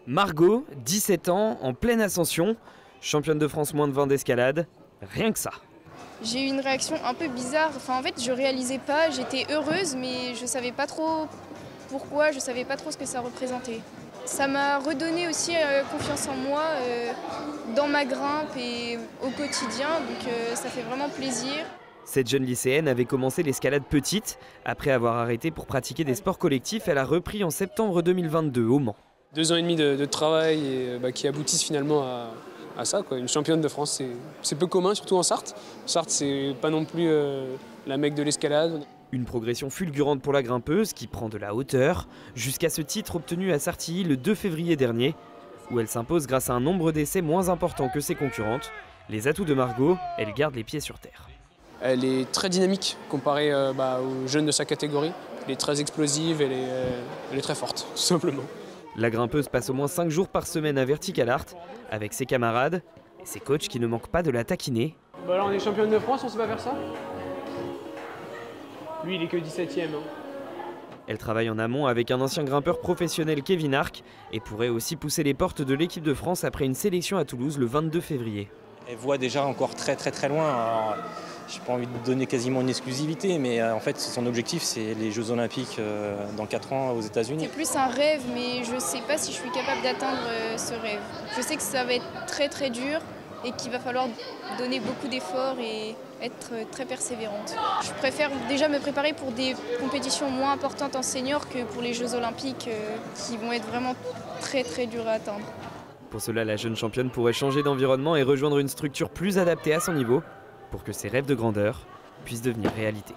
Margot, 17 ans, en pleine ascension, championne de France moins de 20 d'escalade, rien que ça. J'ai eu une réaction un peu bizarre, en fait je réalisais pas, j'étais heureuse mais je savais pas trop pourquoi, je savais pas trop ce que ça représentait. Ça m'a redonné aussi confiance en moi dans ma grimpe et au quotidien, donc ça fait vraiment plaisir. Cette jeune lycéenne avait commencé l'escalade petite. Après avoir arrêté pour pratiquer des sports collectifs, elle a repris en septembre 2022 au Mans. 2 ans et demi de travail et, qui aboutissent finalement à ça, quoi. Une championne de France, c'est peu commun, surtout en Sarthe. Sarthe, c'est pas non plus la mecque de l'escalade. Une progression fulgurante pour la grimpeuse qui prend de la hauteur, jusqu'à ce titre obtenu à Sartilly le 2 février dernier, où elle s'impose grâce à un nombre d'essais moins important que ses concurrentes. Les atouts de Margot, elle garde les pieds sur terre. Elle est très dynamique comparée aux jeunes de sa catégorie. Elle est très explosive, elle est très forte, tout simplement. La grimpeuse passe au moins 5 jours par semaine à Vertical Art avec ses camarades et ses coachs qui ne manquent pas de la taquiner. Là on est championne de France, on sait pas faire ça? Lui il est que 17e. Elle travaille en amont avec un ancien grimpeur professionnel, Kevin Arc, et pourrait aussi pousser les portes de l'équipe de France après une sélection à Toulouse le 22 février. Elle voit déjà encore très loin. Je n'ai pas envie de donner quasiment une exclusivité, mais en fait son objectif c'est les Jeux Olympiques dans 4 ans aux États-Unis. C'est plus un rêve, mais je ne sais pas si je suis capable d'atteindre ce rêve. Je sais que ça va être très dur et qu'il va falloir donner beaucoup d'efforts et être très persévérante. Je préfère déjà me préparer pour des compétitions moins importantes en senior que pour les Jeux Olympiques qui vont être vraiment très durs à atteindre. Pour cela, la jeune championne pourrait changer d'environnement et rejoindre une structure plus adaptée à son niveau pour que ses rêves de grandeur puissent devenir réalité.